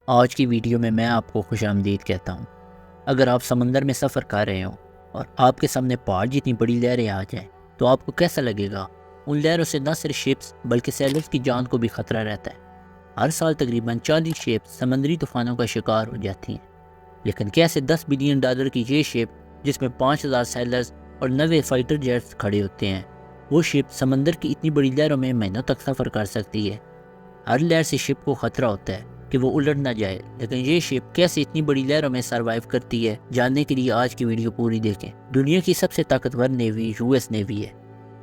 آج کی ویڈیو میں آپ کو خوش آمدید کہتا ہوں۔ اگر آپ سمندر میں سفر کر رہے ہوں اور آپ کے سامنے پہاڑ جتنی بڑی لہریں آ جائیں تو آپ کو کیسا لگے گا؟ ان لہروں سے نہ صرف شپس بلکہ سیلرز کی جان کو بھی خطرہ رہتا ہے۔ ہر سال تقریباً 40 شپس سمندری طوفانوں کا شکار ہو جاتی ہیں، لیکن کیسے $10 بلین کی یہ شپ جس میں 5000 سیلرز اور 90 فائٹر جیٹس کھڑے ہوتے ہیں، وہ شپ سمندر کی اتنی بڑی لہروں میں مہینوں تک سفر کر سکتی ہے۔ ہر لہر سے شپ کو خطرہ ہوتا ہے کہ وہ الٹ نہ جائے، لیکن یہ شپ کیسے اتنی بڑی لہروں میں سروائیو کرتی ہے، جاننے کے لیے آج کی ویڈیو پوری دیکھیں۔ دنیا کی سب سے طاقتور نیوی US نیوی ہے۔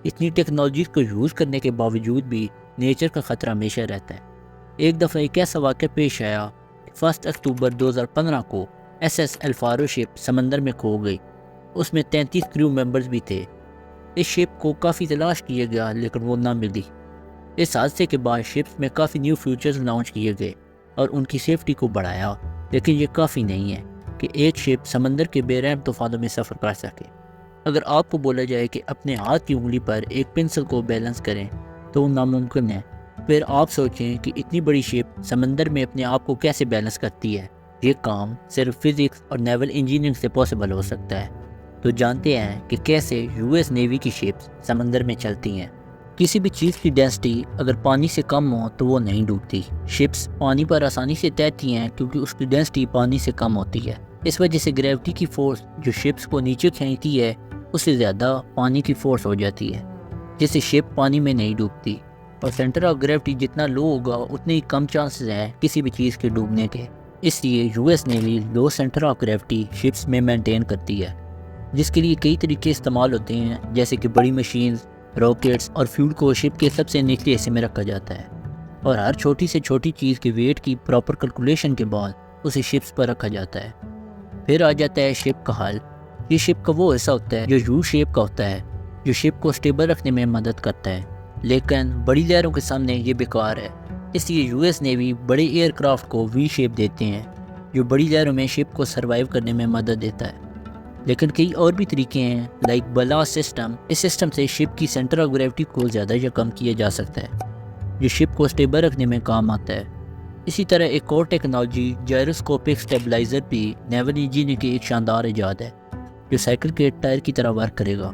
اتنی ٹیکنالوجیز کو یوز کرنے کے باوجود بھی نیچر کا خطرہ ہمیشہ رہتا ہے۔ ایک دفعہ ایک ایسا واقعہ پیش آیا، 1 اکتوبر 2015 کو SS الفارو شپ سمندر میں کھو گئی۔ اس میں 33 کریو ممبرز بھی تھے۔ اس شپ کو کافی تلاش کیا گیا لیکن وہ نہ ملی۔ اس حادثے کے بعد شپس میں کافی نیو فیوچرز لانچ کیے گئے اور ان کی سیفٹی کو بڑھایا، لیکن یہ کافی نہیں ہے کہ ایک شپ سمندر کے بے رحم طوفانوں میں سفر کر سکے۔ اگر آپ کو بولا جائے کہ اپنے ہاتھ کی انگلی پر ایک پنسل کو بیلنس کریں تو وہ ناممکن ہے، پھر آپ سوچیں کہ اتنی بڑی شپ سمندر میں اپنے آپ کو کیسے بیلنس کرتی ہے۔ یہ کام صرف فزکس اور نیول انجینئرنگ سے پاسبل ہو سکتا ہے۔ تو جانتے ہیں کہ کیسے US نیوی کی شپس سمندر میں چلتی ہیں۔ کسی بھی چیز کی ڈینسٹی اگر پانی سے کم ہو تو وہ نہیں ڈوبتی۔ شپس پانی پر آسانی سے تیرتی ہیں کیونکہ اس کی ڈینسٹی پانی سے کم ہوتی ہے۔ اس وجہ سے گریوٹی کی فورس جو شپس کو نیچے کھینچتی ہے اس سے زیادہ پانی کی فورس ہو جاتی ہے، جس سے شپ پانی میں نہیں ڈوبتی، اور سینٹر آف گریوٹی جتنا لو ہوگا اتنے ہی کم چانسز ہیں کسی بھی چیز کے ڈوبنے کے۔ اس لیے US navy low centre of gravity ships میں مینٹین کرتی ہے، جس کے لیے کئی طریقے استعمال ہوتے ہیں، جیسے کہ بڑی مشینز، راکٹس اور فیول کو شپ کے سب سے نچلے حصے میں رکھا جاتا ہے، اور ہر چھوٹی سے چھوٹی چیز کے ویٹ کی پراپر کیلکولیشن کے بعد اسے شپس پر رکھا جاتا ہے۔ پھر آ جاتا ہے شپ کا حل۔ یہ شپ کا وہ حصہ ہوتا ہے جو U شیپ کا ہوتا ہے، جو شپ کو اسٹیبل رکھنے میں مدد کرتا ہے، لیکن بڑی لہروں کے سامنے یہ بیکار ہے۔ اس لیے US نیوی بڑے ایئر کرافٹ کو V شیپ دیتے ہیں جو بڑی لہروں میں شپ کو سروائیو کرنے میں مدد دیتا ہے۔ لیکن کئی اور بھی طریقے ہیں، لائک بلاس سسٹم۔ اس سسٹم سے شپ کی سینٹر آف گریوٹی کو زیادہ یا کم کیا جا سکتا ہے، جو شپ کو اسٹیبل رکھنے میں کام آتا ہے۔ اسی طرح ایک اور ٹیکنالوجی جائروسکوپک سٹیبلائزر بھی نیول انجینئر کی ایک شاندار ایجاد ہے، جو سائیکل کے ٹائر کی طرح ورک کرے گا،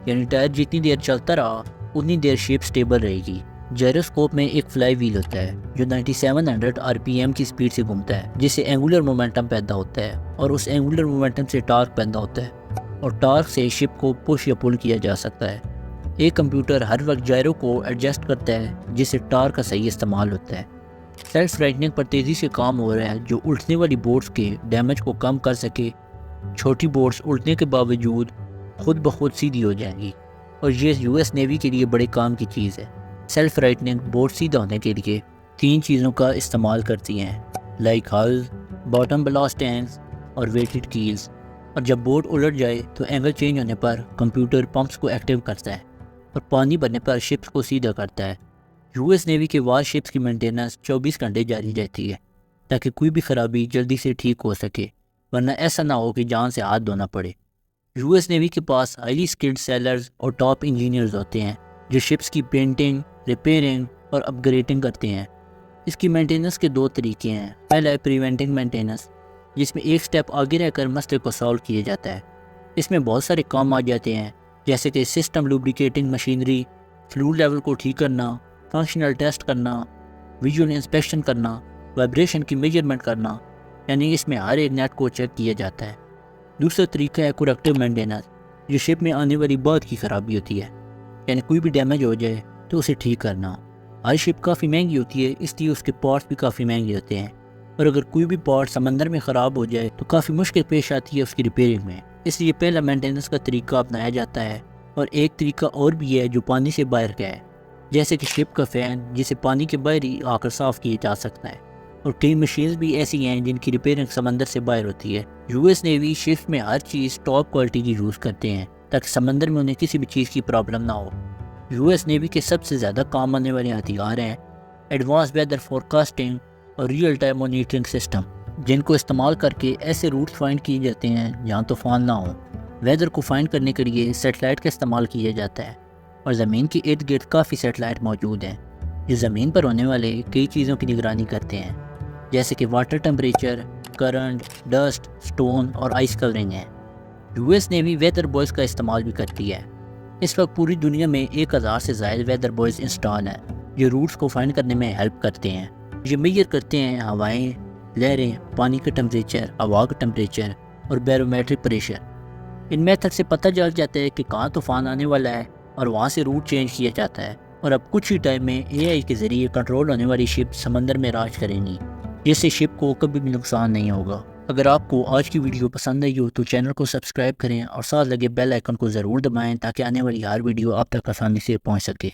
یعنی ٹائر جتنی دیر چلتا رہا اتنی دیر شپ اسٹیبل رہے گی۔ جائروسکوپ میں ایک فلائی ویل ہوتا ہے جو 9700 RPM کی سپیڈ سے گھومتا ہے، جس سے اینگولر مومنٹم پیدا ہوتا ہے، اور اس اینگولر مومنٹم سے ٹارک پیدا ہوتا ہے، اور ٹارک سے شپ کو پش یا پل کیا جا سکتا ہے۔ ایک کمپیوٹر ہر وقت جائرو کو ایڈجسٹ کرتا ہے جس سے ٹارک کا صحیح استعمال ہوتا ہے۔ سیلف رائٹنگ پر تیزی سے کام ہو رہا ہے جو الٹنے والی بورڈز کے ڈیمیج کو کم کر سکے۔ چھوٹی بورڈز الٹنے کے باوجود خود بخود سیدھی ہو جائیں گی، اور یہ US نیوی کے لیے بڑے کام کی چیز ہے۔ سیلف رائٹنگ بورڈ سیدھا ہونے کے لیے 3 چیزوں کا استعمال کرتی ہیں، لائک ہلز، باٹم بلاس ٹینکس اور ویٹڈ کیلز، اور جب بورڈ الٹ جائے تو اینگل چینج ہونے پر کمپیوٹر پمپس کو ایکٹیو کرتا ہے اور پانی بھرنے پر شپس کو سیدھا کرتا ہے۔ US نیوی کے وار شپس کی مینٹیننس 24 گھنٹے جاری رہتی ہے تاکہ کوئی بھی خرابی جلدی سے ٹھیک ہو سکے، ورنہ ایسا نہ ہو کہ جان سے ہاتھ دھونا پڑے۔ US نیوی کے پاس ہائیلی اسکلڈ سیلرز اور ٹاپ انجینئرز ہوتے ہیں جو شپس کی پینٹنگ، ریپیئرنگ اور اپ گریڈنگ کرتے ہیں۔ اس کی مینٹیننس کے 2 طریقے ہیں۔ پہلا ہے پریونٹنگ مینٹیننس، جس میں ایک سٹیپ آگے رہ کر مسئلے کو سالو کیا جاتا ہے۔ اس میں بہت سارے کام آ جاتے ہیں، جیسے کہ سسٹم لوبریکیٹنگ مشینری، فلوئڈ لیول کو ٹھیک کرنا، فنکشنل ٹیسٹ کرنا، ویژول انسپیکشن کرنا، وائبریشن کی میجرمنٹ کرنا، یعنی اس میں ہر ایک نیٹ کو چیک کیا جاتا ہے۔ دوسرا طریقہ ہے کوریکٹیو مینٹیننس، جو شپ میں آنے والی بعد کی خرابی ہوتی ہے، یعنی کوئی بھی ڈیمیج ہو جائے تو اسے ٹھیک کرنا۔ ہر شپ کافی مہنگی ہوتی ہے، اس لیے اس کے پارٹس بھی کافی مہنگے ہوتے ہیں، اور اگر کوئی بھی پارٹ سمندر میں خراب ہو جائے تو کافی مشکل پیش آتی ہے اس کی ریپیئرنگ میں۔ اس لیے پہلا مینٹیننس کا طریقہ اپنایا جاتا ہے، اور ایک طریقہ اور بھی ہے جو پانی سے باہر کا ہے، جیسے کہ شپ کا فین، جسے پانی کے باہر ہی آ کر صاف کیا جا سکتا ہے، اور کئی مشینز بھی ایسی ہیں جن کی ریپیئرنگ سمندر سے باہر ہوتی ہے۔ US نیوی شپ میں ہر چیز ٹاپ کوالٹی کی یوز کرتے ہیں تاکہ سمندر میں انہیں کسی بھی چیز کی پرابلم نہ ہو۔ US نیوی کے سب سے زیادہ کام آنے والے ہتھیار ہیں ایڈوانس ویدر فورکاسٹنگ اور ریئل ٹائم مانیٹرنگ سسٹم، جن کو استعمال کر کے ایسے روٹ فائنڈ کیے جاتے ہیں جہاں طوفان نہ ہو۔ ویدر کو فائنڈ کرنے کے لیے سیٹلائٹ کا استعمال کیا جاتا ہے، اور زمین کے ارد گرد کافی سیٹلائٹ موجود ہیں جو زمین پر ہونے والے کئی چیزوں کی نگرانی کرتے ہیں۔ جیسے کہ water temperature, current, dust, stone اور آئس کورنگ ہیں۔ U S navy weather buoys کا استعمال بھی کرتی ہے۔ اس وقت پوری دنیا میں 1000 سے زائد ویدر بوائز انسٹال ہیں جو روٹس کو فائنڈ کرنے میں ہیلپ کرتے ہیں۔ یہ میئر کرتے ہیں ہوائیں، لہریں، پانی کا ٹمپریچر، ہوا کا ٹمپریچر اور بیرومیٹرک پریشر۔ ان میتھڈ سے پتہ چل جاتا ہے کہ کہاں طوفان آنے والا ہے اور وہاں سے روٹ چینج کیا جاتا ہے، اور اب کچھ ہی ٹائم میں AI کے ذریعے کنٹرول ہونے والی شپ سمندر میں راج کریں گی، جس سے شپ کو کبھی بھی نقصان نہیں ہوگا۔ اگر آپ کو آج کی ویڈیو پسند آئی ہو تو چینل کو سبسکرائب کریں اور ساتھ لگے بیل آئیکن کو ضرور دبائیں تاکہ آنے والی ہر ویڈیو آپ تک آسانی سے پہنچ سکے۔